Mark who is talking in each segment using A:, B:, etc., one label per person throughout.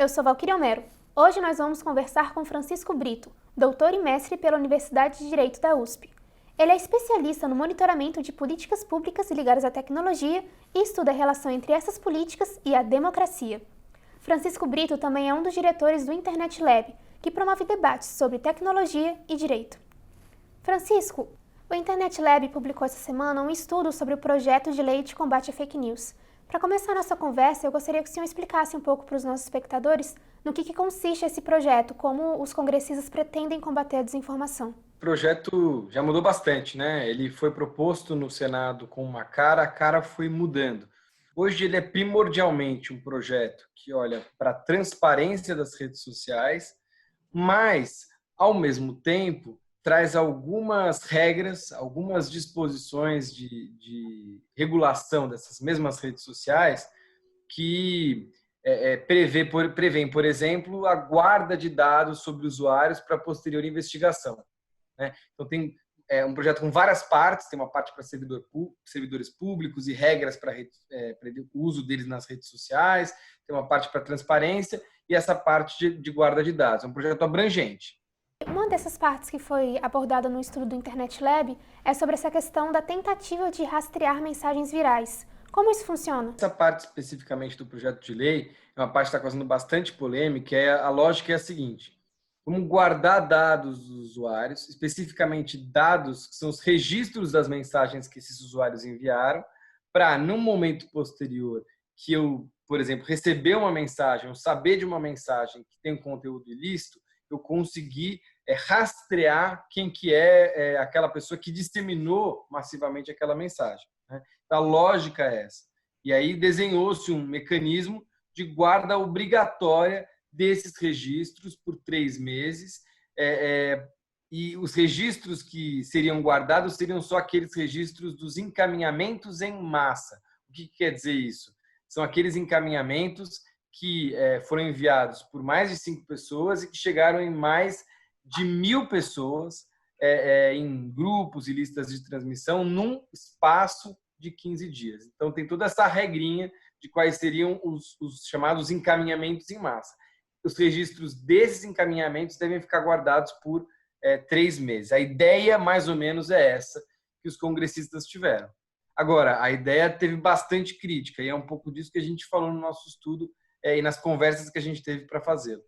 A: eu sou Valquíria Homero. Hoje nós vamos conversar com Francisco Brito, doutor e mestre pela Universidade de Direito da USP. Ele é especialista no monitoramento de políticas públicas ligadas à tecnologia e estuda a relação entre essas políticas e a democracia. Francisco Brito também é um dos diretores do Internet Lab, que promove debates sobre tecnologia e direito. Francisco, o Internet Lab publicou essa semana um estudo sobre o projeto de lei de combate a fake news. Para começar a nossa conversa, eu gostaria que o senhor explicasse um pouco para os nossos espectadores no que consiste esse projeto, como os congressistas pretendem combater a desinformação.
B: O projeto já mudou bastante, né? Ele foi proposto no Senado com uma cara, a cara foi mudando. Hoje ele é primordialmente um projeto que olha para a transparência das redes sociais, mas, ao mesmo tempo, traz algumas regras, algumas disposições de regulação dessas mesmas redes sociais que prevêem, por exemplo, a guarda de dados sobre usuários para posterior investigação, né? Então, tem um projeto com várias partes, tem uma parte para servidores públicos e regras para o uso deles nas redes sociais, tem uma parte para transparência e essa parte de guarda de dados. É um projeto abrangente.
A: Uma dessas partes que foi abordada no estudo do Internet Lab é sobre essa questão da tentativa de rastrear mensagens virais. Como isso funciona?
B: Essa parte especificamente do projeto de lei é uma parte que está causando bastante polêmica. A lógica é a seguinte: vamos guardar dados dos usuários, especificamente dados que são os registros das mensagens que esses usuários enviaram, para, num momento posterior, que eu, por exemplo, receber uma mensagem, ou saber de uma mensagem que tem um conteúdo ilícito, eu conseguir rastrear quem que é aquela pessoa que disseminou massivamente aquela mensagem, né? Então, a lógica é essa. E aí desenhou-se um mecanismo de guarda obrigatória desses registros por 3 meses, e os registros que seriam guardados seriam só aqueles registros dos encaminhamentos em massa. O que quer dizer isso? São aqueles encaminhamentos que foram enviados por mais de 5 pessoas e que chegaram em mais de 1.000 pessoas em grupos e listas de transmissão num espaço de 15 dias. Então, tem toda essa regrinha de quais seriam os chamados encaminhamentos em massa. Os registros desses encaminhamentos devem ficar guardados por 3 meses. A ideia, mais ou menos, é essa que os congressistas tiveram. Agora, a ideia teve bastante crítica e é um pouco disso que a gente falou no nosso estudo e nas conversas que a gente teve para fazê-lo.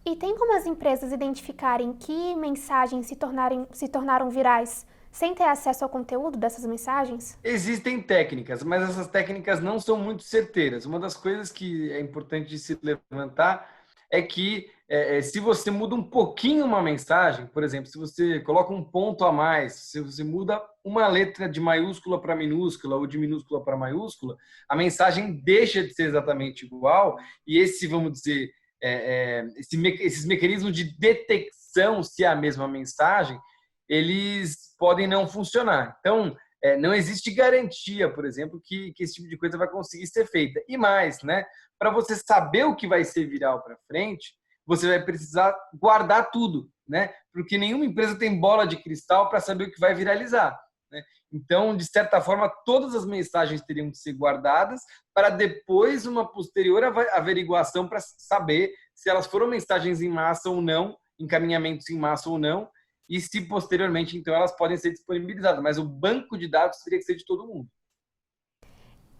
A: E tem como as empresas identificarem que mensagens se tornaram virais sem ter acesso ao conteúdo dessas mensagens?
B: Existem técnicas, mas essas técnicas não são muito certeiras. Uma das coisas que é importante de se levantar é que se você muda um pouquinho uma mensagem, por exemplo, se você coloca um ponto a mais, se você muda uma letra de maiúscula para minúscula ou de minúscula para maiúscula, a mensagem deixa de ser exatamente igual e vamos dizer, esses mecanismos de detecção se é a mesma mensagem, eles podem não funcionar. Então, não existe garantia, por exemplo, que esse tipo de coisa vai conseguir ser feita. E mais, né? Para você saber o que vai ser viral para frente, você vai precisar guardar tudo, né? Porque nenhuma empresa tem bola de cristal para saber o que vai viralizar, né? Então, de certa forma, todas as mensagens teriam que ser guardadas para depois uma posterior averiguação para saber se elas foram mensagens em massa ou não, encaminhamentos em massa ou não, e se posteriormente, então, elas podem ser disponibilizadas. Mas o banco de dados teria que ser de todo mundo.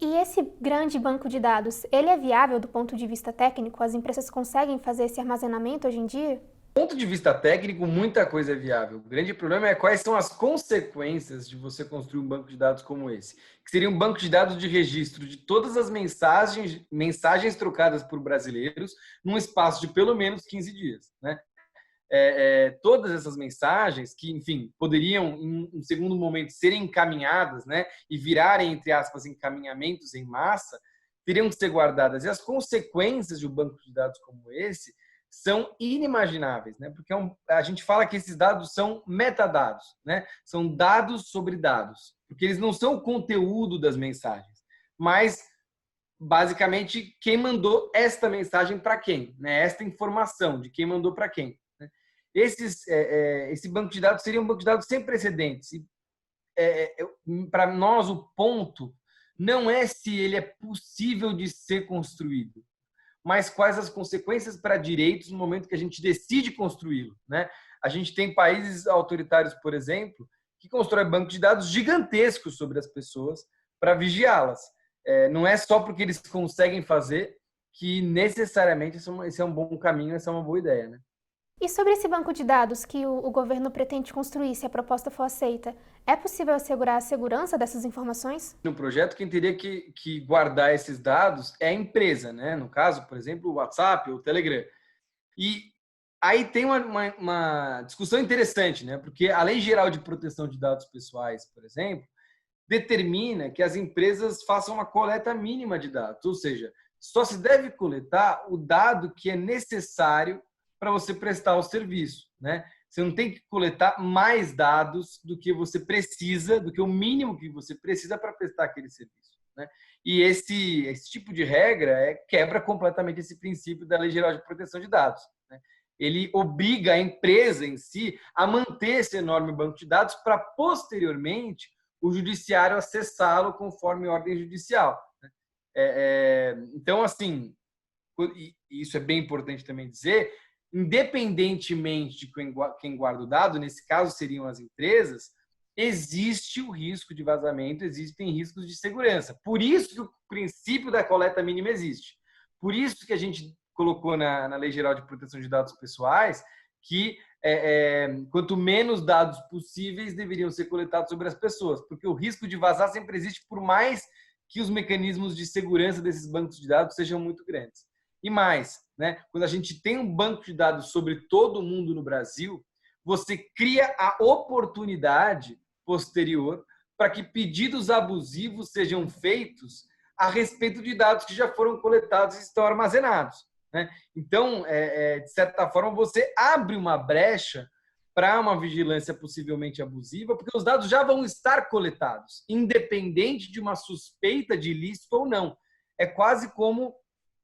A: E esse grande banco de dados, ele é viável do ponto de vista técnico? As empresas conseguem fazer esse armazenamento hoje em dia?
B: Do ponto de vista técnico, muita coisa é viável. O grande problema é quais são as consequências de você construir um banco de dados como esse, que seria um banco de dados de registro de todas as mensagens trocadas por brasileiros num espaço de pelo menos 15 dias, né? Todas essas mensagens que, enfim, poderiam, em um segundo momento, serem encaminhadas, né, e virarem, entre aspas, encaminhamentos em massa, teriam que ser guardadas. E as consequências de um banco de dados como esse são inimagináveis, né? Porque a gente fala que esses dados são metadados, né? São dados sobre dados, porque eles não são o conteúdo das mensagens, mas basicamente quem mandou esta mensagem para quem, né? Esta informação de quem mandou para quem. Esse banco de dados seria um banco de dados sem precedentes. Para nós, o ponto não é se ele é possível de ser construído, mas quais as consequências para direitos no momento que a gente decide construí-lo, né? A gente tem países autoritários, por exemplo, que constroem bancos de dados gigantescos sobre as pessoas para vigiá-las. Não é só porque eles conseguem fazer que necessariamente esse é um bom caminho, essa é uma boa ideia, né?
A: E sobre esse banco de dados que o governo pretende construir, se a proposta for aceita, é possível assegurar a segurança dessas informações?
B: No projeto, quem teria que guardar esses dados é a empresa, né? No caso, por exemplo, o WhatsApp ou o Telegram. E aí tem uma discussão interessante, né? Porque a Lei Geral de Proteção de Dados Pessoais, por exemplo, determina que as empresas façam uma coleta mínima de dados, ou seja, só se deve coletar o dado que é necessário para você prestar o serviço, né? Você não tem que coletar mais dados do que você precisa, do que o mínimo que você precisa para prestar aquele serviço, né? E esse tipo de regra quebra completamente esse princípio da Lei Geral de Proteção de Dados, né? Ele obriga a empresa em si a manter esse enorme banco de dados para, posteriormente, o judiciário acessá-lo conforme ordem judicial. Então, assim, isso é bem importante também dizer, independentemente de quem guarda o dado, nesse caso seriam as empresas, existe o risco de vazamento, existem riscos de segurança. Por isso que o princípio da coleta mínima existe. Por isso que a gente colocou na Lei Geral de Proteção de Dados Pessoais que quanto menos dados possíveis deveriam ser coletados sobre as pessoas, porque o risco de vazar sempre existe, por mais que os mecanismos de segurança desses bancos de dados sejam muito grandes. E mais, né, quando a gente tem um banco de dados sobre todo mundo no Brasil, você cria a oportunidade posterior para que pedidos abusivos sejam feitos a respeito de dados que já foram coletados e estão armazenados, né? Então, de certa forma, você abre uma brecha para uma vigilância possivelmente abusiva, porque os dados já vão estar coletados, independente de uma suspeita de ilícito ou não. É quase como,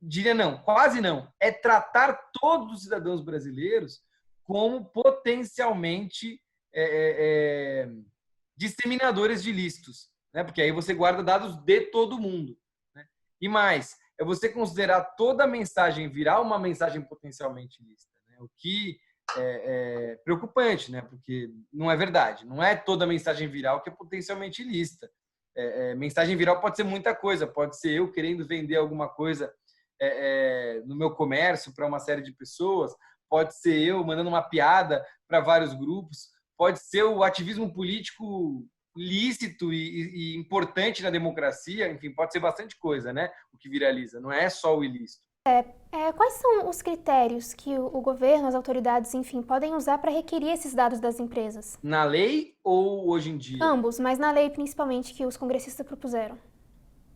B: diria não, quase não, é tratar todos os cidadãos brasileiros como potencialmente disseminadores de ilícitos, né? Porque aí você guarda dados de todo mundo, né? E mais, é você considerar toda a mensagem viral uma mensagem potencialmente ilícita, né? O que é preocupante, né? Porque não é verdade, não é toda mensagem viral que é potencialmente ilícita. Mensagem viral pode ser muita coisa, pode ser eu querendo vender alguma coisa no meu comércio para uma série de pessoas, pode ser eu mandando uma piada para vários grupos, pode ser o ativismo político lícito e importante na democracia, enfim, pode ser bastante coisa, né? O que viraliza, não é só o ilícito.
A: Quais são os critérios que o governo, as autoridades, enfim, podem usar para requerir esses dados das empresas?
B: Na lei ou hoje em dia?
A: Ambos, mas na lei principalmente que os congressistas propuseram.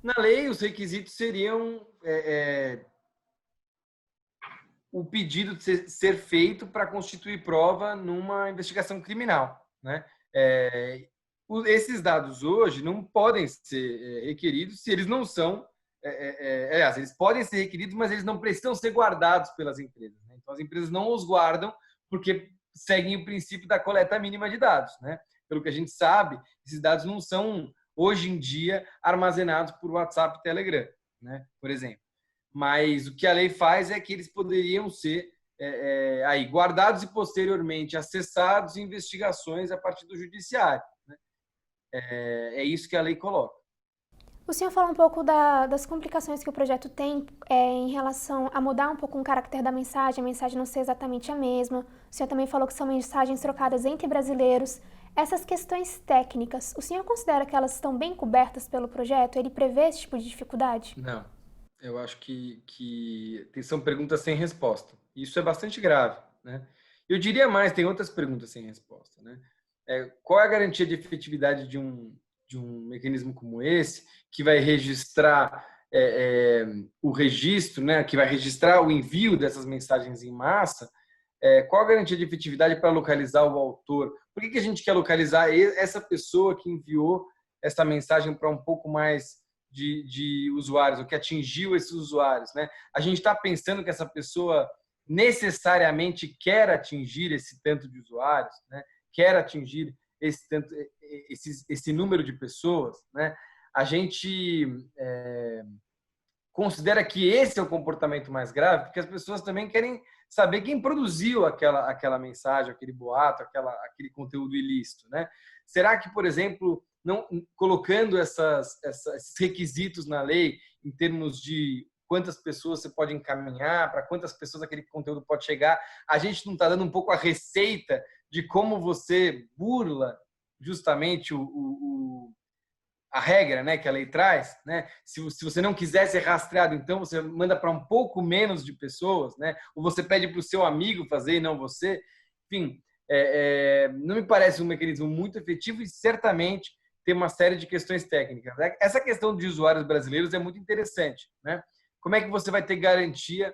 B: Na lei, os requisitos seriam o pedido de ser feito para constituir prova numa investigação criminal, né? Esses dados hoje não podem ser requeridos se eles não são, aliás, eles podem ser requeridos, mas eles não precisam ser guardados pelas empresas, né? Então, as empresas não os guardam porque seguem o princípio da coleta mínima de dados, né? Pelo que a gente sabe, esses dados não são, hoje em dia, armazenados por WhatsApp e Telegram, né? Por exemplo. Mas o que a lei faz é que eles poderiam ser aí guardados e posteriormente acessados em investigações a partir do judiciário, né? É isso que a lei coloca.
A: O senhor falou um pouco das complicações que o projeto tem em relação a mudar um pouco o caráter da mensagem, a mensagem não ser exatamente a mesma. O senhor também falou que são mensagens trocadas entre brasileiros. Essas questões técnicas, o senhor considera que elas estão bem cobertas pelo projeto? Ele prevê esse tipo de dificuldade?
B: Não, eu acho que são perguntas sem resposta. Isso é bastante grave, né? Eu diria mais, tem outras perguntas sem resposta, né? Qual é a garantia de efetividade de um mecanismo como esse, que vai registrar o registro, né? Que vai registrar o envio dessas mensagens em massa? Qual a garantia de efetividade para localizar o autor? Por que a gente quer localizar essa pessoa que enviou essa mensagem para um pouco mais de usuários, ou que atingiu esses usuários, né? A gente está pensando que essa pessoa necessariamente quer atingir esse tanto de usuários, né? Quer atingir esse número de pessoas, né? A gente considera que esse é o comportamento mais grave, porque as pessoas também querem saber quem produziu aquela mensagem, aquele boato, aquele conteúdo ilícito, né? Será que, por exemplo, não colocando esses requisitos na lei em termos de quantas pessoas você pode encaminhar, para quantas pessoas aquele conteúdo pode chegar, a gente não está dando um pouco a receita de como você burla justamente a regra, né, que a lei traz, né? Se você não quiser ser rastreado, então você manda para um pouco menos de pessoas, né? Ou você pede para o seu amigo fazer e não você. Enfim, não me parece um mecanismo muito efetivo e certamente tem uma série de questões técnicas. Essa questão de usuários brasileiros é muito interessante, né? Como é que você vai ter garantia,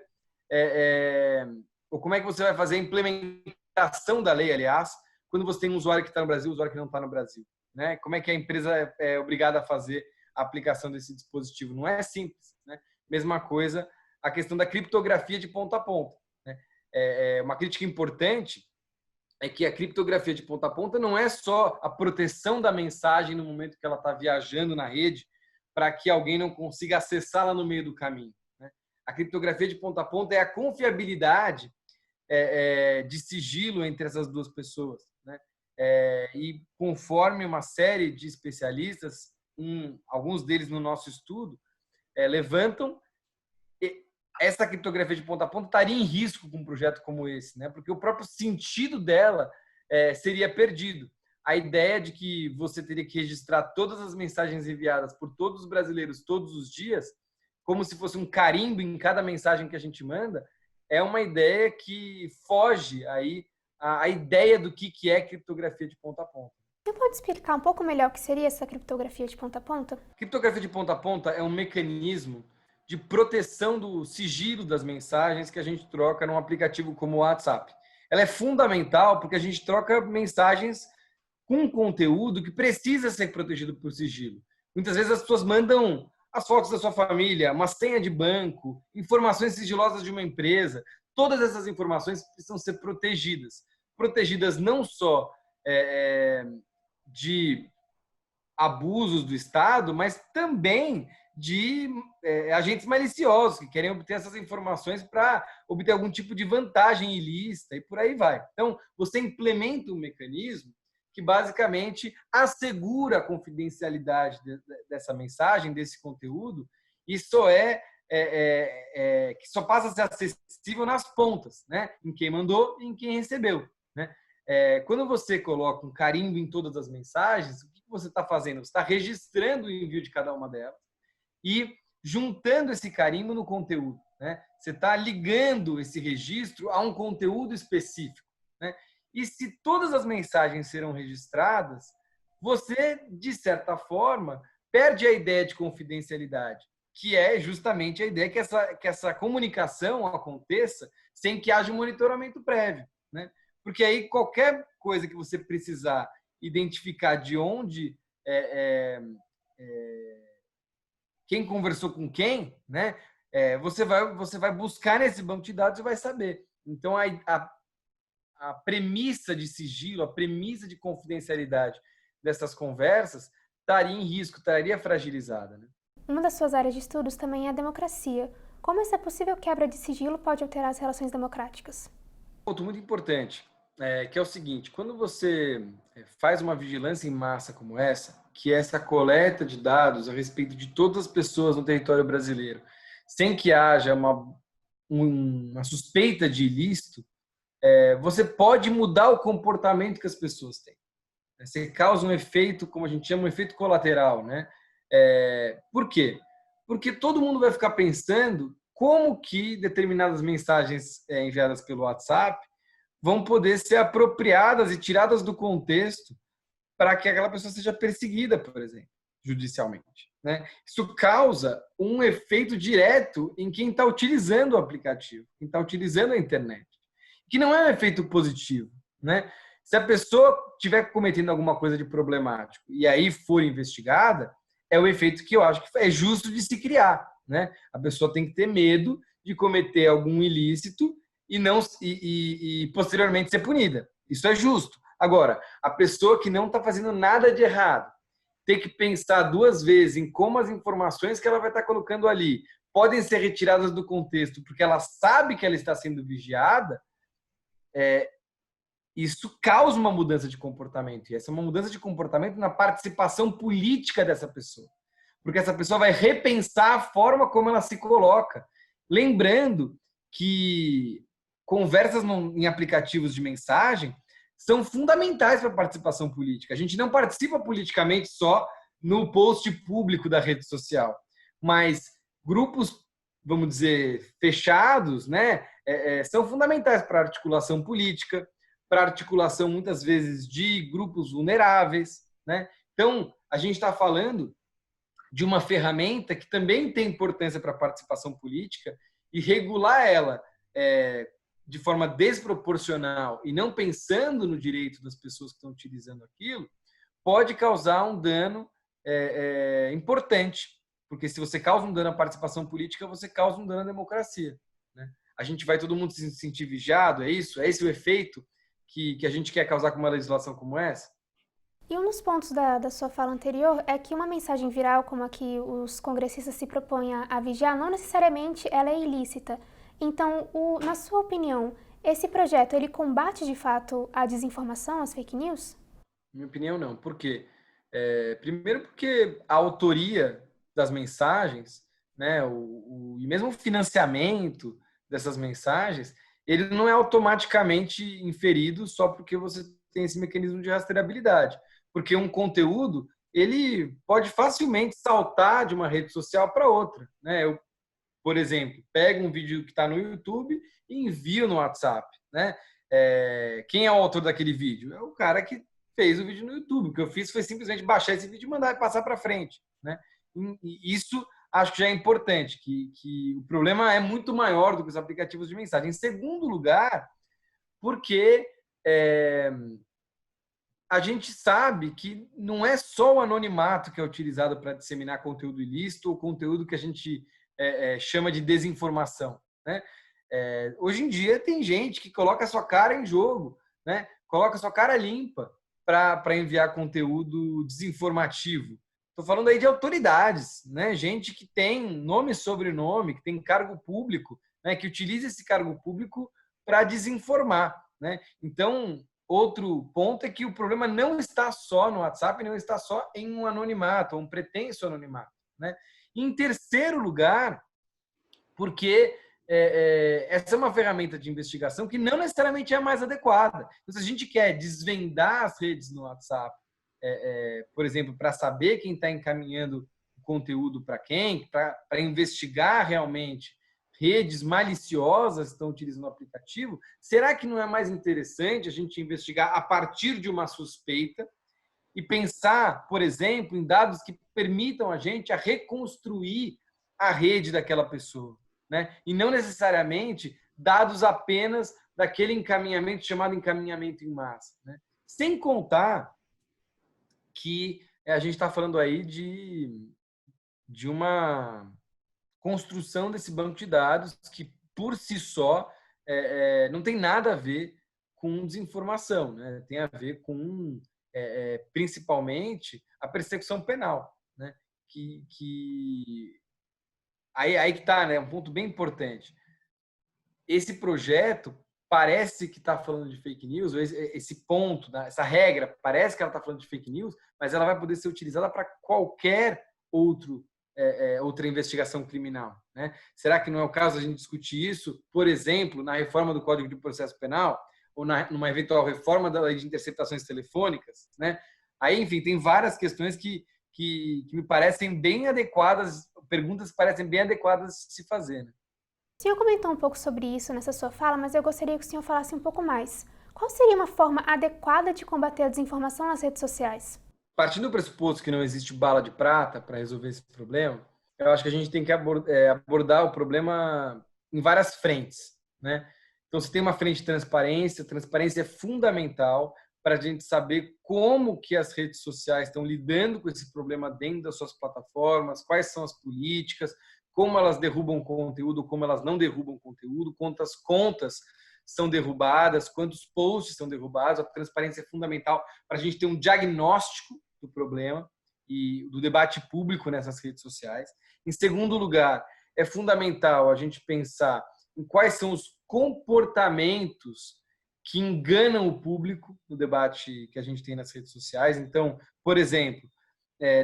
B: ou como é que você vai fazer a implementação da lei, aliás, quando você tem um usuário que está no Brasil e um usuário que não está no Brasil? Né? Como é que a empresa é obrigada a fazer a aplicação desse dispositivo? Não é simples, né? Mesma coisa a questão da criptografia de ponta a ponta, né? Uma crítica importante é que a criptografia de ponta a ponta não é só a proteção da mensagem no momento que ela está viajando na rede para que alguém não consiga acessá-la no meio do caminho, né? A criptografia de ponta a ponta é a confiabilidade de sigilo entre essas duas pessoas, né? E conforme uma série de especialistas, alguns deles no nosso estudo, levantam, essa criptografia de ponta a ponta estaria em risco com um projeto como esse, né? Porque o próprio sentido dela seria perdido. A ideia de que você teria que registrar todas as mensagens enviadas por todos os brasileiros todos os dias, como se fosse um carimbo em cada mensagem que a gente manda, é uma ideia que foge aí a ideia do que é criptografia de ponta a ponta.
A: Você pode explicar um pouco melhor o que seria essa criptografia de ponta a ponta?
B: Criptografia de ponta a ponta é um mecanismo de proteção do sigilo das mensagens que a gente troca num aplicativo como o WhatsApp. Ela é fundamental porque a gente troca mensagens com conteúdo que precisa ser protegido por sigilo. Muitas vezes as pessoas mandam as fotos da sua família, uma senha de banco, informações sigilosas de uma empresa. Todas essas informações precisam ser protegidas. Protegidas não só de abusos do Estado, mas também de agentes maliciosos que querem obter essas informações para obter algum tipo de vantagem ilícita e por aí vai. Então, você implementa um mecanismo que basicamente assegura a confidencialidade dessa mensagem, desse conteúdo, e que só passa a ser acessível nas pontas, né? Em quem mandou e em quem recebeu, né? Quando você coloca um carimbo em todas as mensagens, o que você está fazendo? Você está registrando o envio de cada uma delas e juntando esse carimbo no conteúdo, né? Você está ligando esse registro a um conteúdo específico, né? E se todas as mensagens serão registradas, você, de certa forma, perde a ideia de confidencialidade, que é justamente a ideia que essa comunicação aconteça sem que haja um monitoramento prévio, né? Porque aí qualquer coisa que você precisar identificar de onde quem conversou com quem, né? Você vai buscar nesse banco de dados e vai saber. Então, a premissa de sigilo, a premissa de confidencialidade dessas conversas estaria em risco, estaria fragilizada, né?
A: Uma das suas áreas de estudos também é a democracia. Como essa possível quebra de sigilo pode alterar as relações democráticas?
B: Ponto muito importante, que é o seguinte: quando você faz uma vigilância em massa como essa, que é essa coleta de dados a respeito de todas as pessoas no território brasileiro, sem que haja uma suspeita de ilícito, você pode mudar o comportamento que as pessoas têm. Você causa um efeito, como a gente chama, um efeito colateral, né? Por quê? Porque todo mundo vai ficar pensando como que determinadas mensagens enviadas pelo WhatsApp vão poder ser apropriadas e tiradas do contexto para que aquela pessoa seja perseguida, por exemplo, judicialmente, né? Isso causa um efeito direto em quem está utilizando o aplicativo, quem está utilizando a internet, que não é um efeito positivo, né? Se a pessoa estiver cometendo alguma coisa de problemático e aí for investigada, é o efeito que eu acho que é justo de se criar, né? A pessoa tem que ter medo de cometer algum ilícito e posteriormente ser punida. Isso é justo. Agora, a pessoa que não está fazendo nada de errado tem que pensar duas vezes em como as informações que ela vai estar colocando ali podem ser retiradas do contexto porque ela sabe que ela está sendo vigiada, isso causa uma mudança de comportamento. E essa é uma mudança de comportamento na participação política dessa pessoa. Porque essa pessoa vai repensar a forma como ela se coloca. Lembrando que conversas em aplicativos de mensagem são fundamentais para a participação política. A gente não participa politicamente só no post público da rede social, mas grupos, vamos dizer, fechados, né, são fundamentais para a articulação política, para a articulação, muitas vezes, de grupos vulneráveis, né? Então, a gente está falando de uma ferramenta que também tem importância para a participação política, e regular ela de forma desproporcional e não pensando no direito das pessoas que estão utilizando aquilo, pode causar um dano importante. Porque se você causa um dano à participação política, você causa um dano à democracia, né? A gente vai todo mundo se sentir vigiado, é isso? É esse o efeito que a gente quer causar com uma legislação como essa?
A: E um dos pontos da sua fala anterior é que uma mensagem viral, como a que os congressistas se propõem a vigiar, não necessariamente ela é ilícita. Então, na sua opinião, esse projeto, ele combate de fato a desinformação, as fake news?
B: Minha opinião, não. Por quê? Primeiro porque a autoria das mensagens, né, e mesmo o financiamento dessas mensagens, ele não é automaticamente inferido só porque você tem esse mecanismo de rastreabilidade. Porque um conteúdo, ele pode facilmente saltar de uma rede social para outra, né? Eu, por exemplo, pego um vídeo que está no YouTube e envio no WhatsApp, né? Quem é o autor daquele vídeo? É o cara que fez o vídeo no YouTube. O que eu fiz foi simplesmente baixar esse vídeo e mandar passar para frente, né? E isso acho que já é importante, que o problema é muito maior do que os aplicativos de mensagem. Em segundo lugar, porque a gente sabe que não é só o anonimato que é utilizado para disseminar conteúdo ilícito ou conteúdo que a gente chama de desinformação, né? Hoje em dia tem gente que coloca a sua cara em jogo, né? Coloca a sua cara limpa para enviar conteúdo desinformativo. Estou falando aí de autoridades, né? Gente que tem nome e sobrenome, que tem cargo público, né? Que utiliza esse cargo público para desinformar, né? Então, outro ponto é que o problema não está só no WhatsApp, não está só em um anonimato, um pretenso anonimato, né? Em terceiro lugar, porque essa é uma ferramenta de investigação que não necessariamente é a mais adequada. Então, se a gente quer desvendar as redes no WhatsApp, por exemplo, para saber quem está encaminhando o conteúdo para quem, para investigar realmente redes maliciosas que estão utilizando o aplicativo, será que não é mais interessante a gente investigar a partir de uma suspeita e pensar, por exemplo, em dados que permitam a gente a reconstruir a rede daquela pessoa, né? E não necessariamente dados apenas daquele encaminhamento chamado encaminhamento em massa, né? Sem contar que a gente está falando aí de uma construção desse banco de dados que, por si só, não tem nada a ver com desinformação, né? Tem a ver com, principalmente, a persecução penal, né? Aí que está, né? Um ponto bem importante. Esse projeto parece que está falando de fake news, esse ponto, essa regra, parece que ela está falando de fake news, mas ela vai poder ser utilizada para qualquer outra investigação criminal, né? Será que não é o caso de a gente discutir isso, por exemplo, na reforma do Código de Processo Penal ou numa eventual reforma da lei de interceptações telefônicas, né? Aí, enfim, tem várias questões que me parecem bem adequadas, perguntas que parecem bem adequadas de se fazer, né?
A: O senhor comentou um pouco sobre isso nessa sua fala, mas eu gostaria que o senhor falasse um pouco mais. Qual seria uma forma adequada de combater a desinformação nas redes sociais?
B: Partindo do pressuposto que não existe bala de prata para resolver esse problema, eu acho que a gente tem que abordar o problema em várias frentes, né? Então, se tem uma frente de transparência, transparência é fundamental para a gente saber como que as redes sociais estão lidando com esse problema dentro das suas plataformas, quais são as políticas, como elas derrubam conteúdo, como elas não derrubam conteúdo, quantas contas são derrubadas, quantos posts são derrubados. A transparência é fundamental para a gente ter um diagnóstico do problema e do debate público nessas redes sociais. Em segundo lugar, é fundamental a gente pensar em quais são os comportamentos que enganam o público no debate que a gente tem nas redes sociais. Então, por exemplo,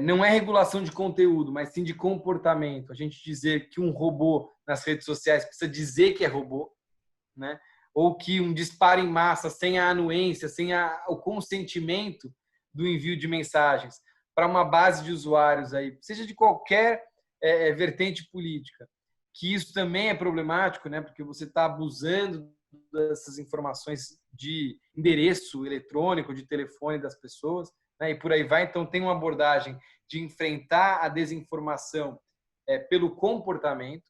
B: não é regulação de conteúdo, mas sim de comportamento. A gente dizer que um robô nas redes sociais precisa dizer que é robô, né? Ou que um disparo em massa sem a anuência, sem o consentimento do envio de mensagens para uma base de usuários, aí, seja de qualquer vertente política, que isso também é problemático, né? Porque você está abusando dessas informações de endereço eletrônico, de telefone das pessoas, né? E por aí vai. Então, tem uma abordagem de enfrentar a desinformação pelo comportamento.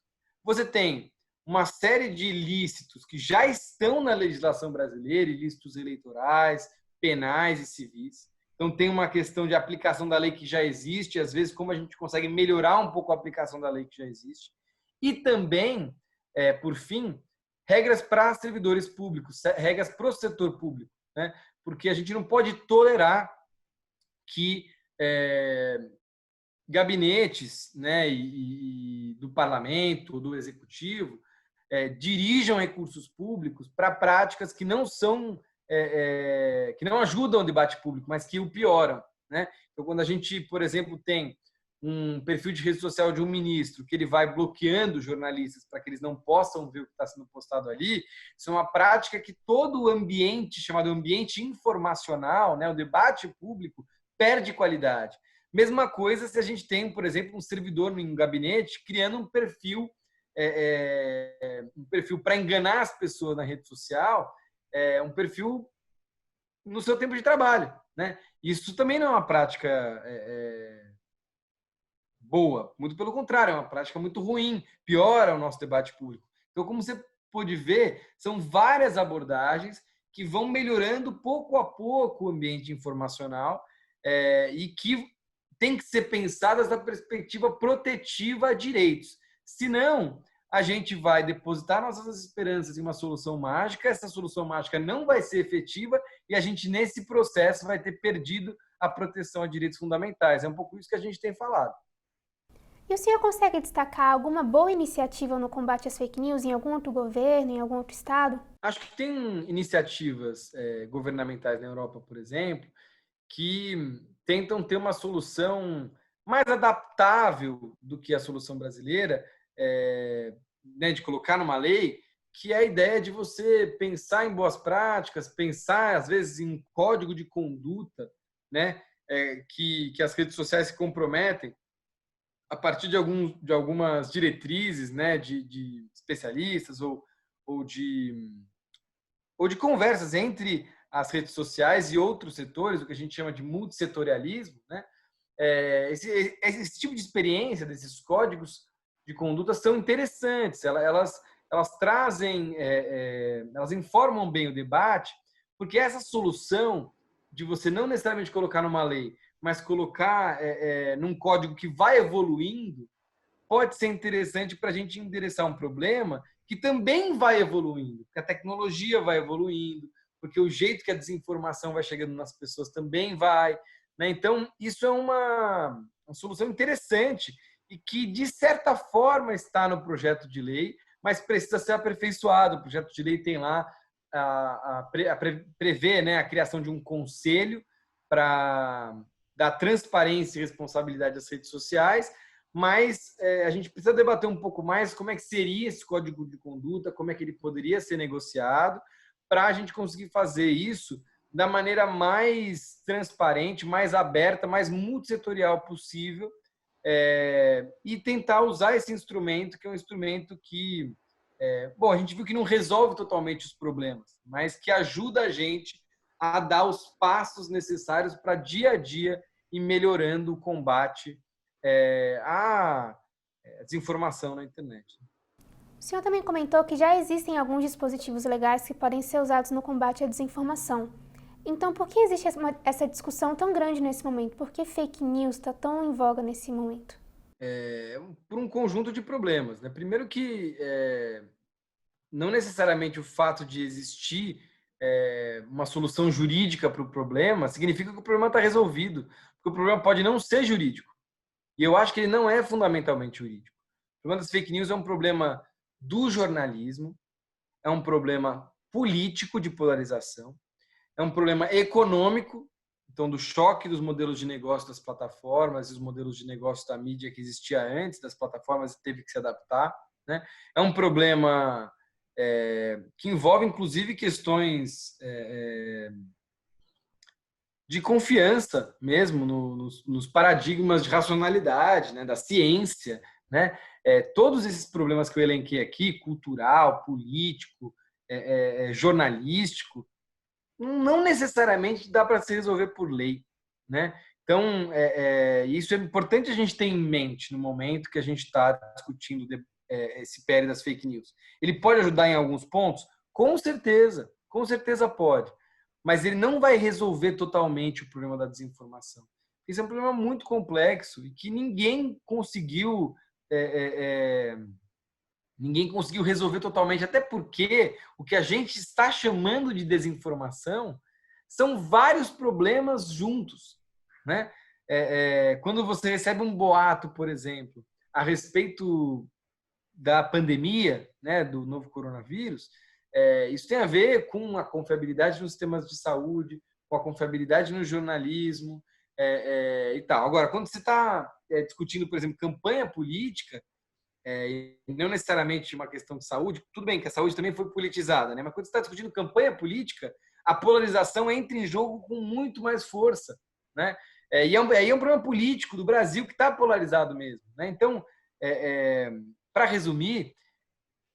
B: Você tem uma série de ilícitos que já estão na legislação brasileira, ilícitos eleitorais, penais e civis. Então, tem uma questão de aplicação da lei que já existe, às vezes, como a gente consegue melhorar um pouco a aplicação da lei que já existe. E também, por fim, regras para servidores públicos, regras para o setor público, né? Porque a gente não pode tolerar que gabinetes, né, e do parlamento, do executivo, dirijam recursos públicos para práticas que não são que não ajudam o debate público, mas que o pioram, né? Então, quando a gente, por exemplo, tem um perfil de rede social de um ministro que ele vai bloqueando jornalistas para que eles não possam ver o que está sendo postado ali, isso é uma prática que todo o ambiente, chamado ambiente informacional, né, o debate público, perde qualidade. Mesma coisa se a gente tem, por exemplo, um servidor em um gabinete criando um perfil para enganar as pessoas na rede social, um perfil no seu tempo de trabalho, né? Isso também não é uma prática boa, muito pelo contrário, é uma prática muito ruim, piora o nosso debate público. Então, como você pode ver, são várias abordagens que vão melhorando pouco a pouco o ambiente informacional e que tem que ser pensadas da perspectiva protetiva a direitos. Senão, a gente vai depositar nossas esperanças em uma solução mágica, essa solução mágica não vai ser efetiva e a gente, nesse processo, vai ter perdido a proteção a direitos fundamentais. É um pouco isso que a gente tem falado.
A: E o senhor consegue destacar alguma boa iniciativa no combate às fake news em algum outro governo, em algum outro estado?
B: Acho que tem iniciativas governamentais na Europa, por exemplo, que tentam ter uma solução mais adaptável do que a solução brasileira, né, de colocar numa lei, que é a ideia de você pensar em boas práticas, pensar, às vezes, em código de conduta, né, que as redes sociais se comprometem a partir de algumas diretrizes, né, de especialistas ou de conversas entre as redes sociais e outros setores, o que a gente chama de multissetorialismo, né? Esse tipo de experiência desses códigos de conduta são interessantes. Elas trazem, elas informam bem o debate, porque essa solução de você não necessariamente colocar numa lei, mas colocar num código que vai evoluindo, pode ser interessante para a gente endereçar um problema que também vai evoluindo, porque a tecnologia vai evoluindo, porque o jeito que a desinformação vai chegando nas pessoas também vai, né? Então, isso é uma solução interessante e que, de certa forma, está no projeto de lei, mas precisa ser aperfeiçoado. O projeto de lei tem lá prevê, né, a criação de um conselho para dar transparência e responsabilidade às redes sociais, mas a gente precisa debater um pouco mais como é que seria esse código de conduta, como é que ele poderia ser negociado, para a gente conseguir fazer isso da maneira mais transparente, mais aberta, mais multissetorial possível, e tentar usar esse instrumento, que é um instrumento que, a gente viu que não resolve totalmente os problemas, mas que ajuda a gente a dar os passos necessários para dia a dia ir melhorando o combate à desinformação na internet.
A: O senhor também comentou que já existem alguns dispositivos legais que podem ser usados no combate à desinformação. Então, por que existe essa discussão tão grande nesse momento? Por que fake news está tão em voga nesse momento?
B: Por um conjunto de problemas, né? Primeiro que não necessariamente o fato de existir uma solução jurídica para o problema significa que o problema está resolvido, porque o problema pode não ser jurídico. E eu acho que ele não é fundamentalmente jurídico. O problema das fake news é um problema do jornalismo, é um problema político de polarização, é um problema econômico, então do choque dos modelos de negócio das plataformas e os modelos de negócio da mídia que existia antes das plataformas e teve que se adaptar, né? É um problema que envolve, inclusive, questões de confiança mesmo nos paradigmas de racionalidade, né, da ciência, né? Todos esses problemas que eu elenquei aqui, cultural, político, jornalístico, não necessariamente dá para se resolver por lei, né? Então, isso é importante a gente ter em mente no momento que a gente está discutindo esse péril das fake news. Ele pode ajudar em alguns pontos? Com certeza pode. Mas ele não vai resolver totalmente o problema da desinformação. Esse é um problema muito complexo e que ninguém conseguiu resolver totalmente, até porque o que a gente está chamando de desinformação são vários problemas juntos, né? Quando você recebe um boato, por exemplo, a respeito da pandemia, né, do novo coronavírus, isso tem a ver com a confiabilidade nos sistemas de saúde, com a confiabilidade no jornalismo e tal. Agora, quando você está discutindo, por exemplo, campanha política, não necessariamente uma questão de saúde, tudo bem que a saúde também foi politizada, né? Mas quando você está discutindo campanha política, a polarização entra em jogo com muito mais força, né? E é um problema político do Brasil que está polarizado mesmo, né? Então, para resumir,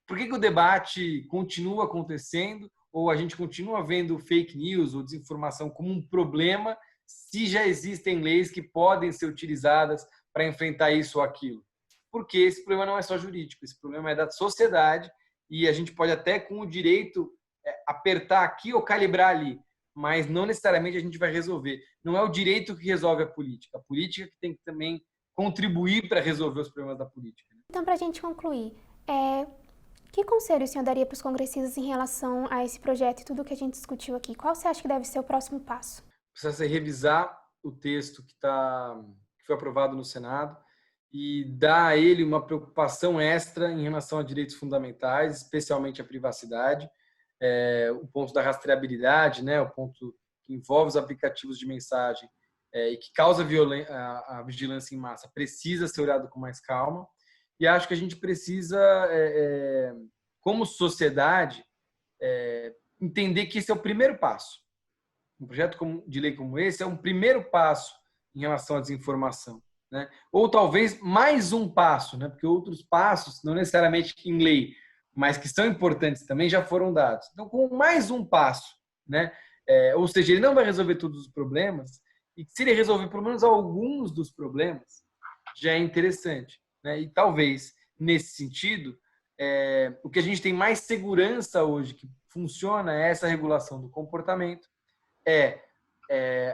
B: por que o debate continua acontecendo ou a gente continua vendo fake news ou desinformação como um problema se já existem leis que podem ser utilizadas para enfrentar isso ou aquilo? Porque esse problema não é só jurídico, esse problema é da sociedade e a gente pode até com o direito apertar aqui ou calibrar ali, mas não necessariamente a gente vai resolver. Não é o direito que resolve a política que tem que também contribuir para resolver os problemas da política.
A: Então, para a gente concluir, que conselho o senhor daria para os congressistas em relação a esse projeto e tudo que a gente discutiu aqui? Qual você acha que deve ser o próximo passo?
B: Precisa revisar o texto que foi aprovado no Senado e dar a ele uma preocupação extra em relação a direitos fundamentais, especialmente a privacidade, o ponto da rastreabilidade, né, o ponto que envolve os aplicativos de mensagem e que causa a vigilância em massa, precisa ser olhado com mais calma. E acho que a gente precisa, como sociedade, entender que esse é o primeiro passo. Um projeto de lei como esse é um primeiro passo em relação à desinformação, né? Ou talvez mais um passo, né? Porque outros passos, não necessariamente em lei, mas que são importantes também, já foram dados. Então, com mais um passo, né? Ou seja, ele não vai resolver todos os problemas, e se ele resolver pelo menos alguns dos problemas, já é interessante. E talvez, nesse sentido, o que a gente tem mais segurança hoje que funciona é essa regulação do comportamento,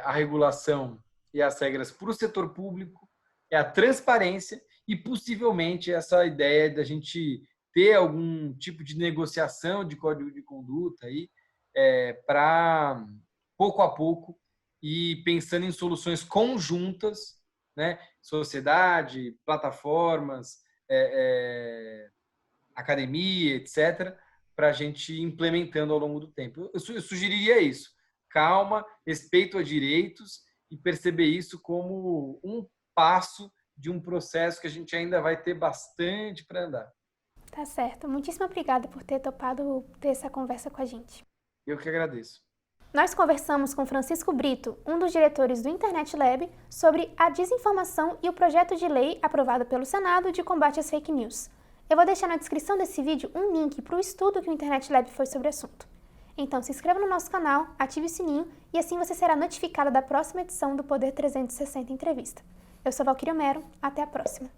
B: a regulação e as regras para o setor público, a transparência e, possivelmente, essa ideia da gente ter algum tipo de negociação de código de conduta aí, para, pouco a pouco, ir pensando em soluções conjuntas, né? Sociedade, plataformas, academia, etc., para a gente ir implementando ao longo do tempo. Eu sugeriria isso. Calma, respeito a direitos e perceber isso como um passo de um processo que a gente ainda vai ter bastante para andar.
A: Tá certo. Muitíssimo obrigada por ter topado ter essa conversa com a gente.
B: Eu que agradeço.
A: Nós conversamos com Francisco Brito, um dos diretores do Internet Lab, sobre a desinformação e o projeto de lei aprovado pelo Senado de combate às fake news. Eu vou deixar na descrição desse vídeo um link para o estudo que o Internet Lab fez sobre o assunto. Então se inscreva no nosso canal, ative o sininho e assim você será notificado da próxima edição do Poder 360 Entrevista. Eu sou Valquíria Mero, até a próxima!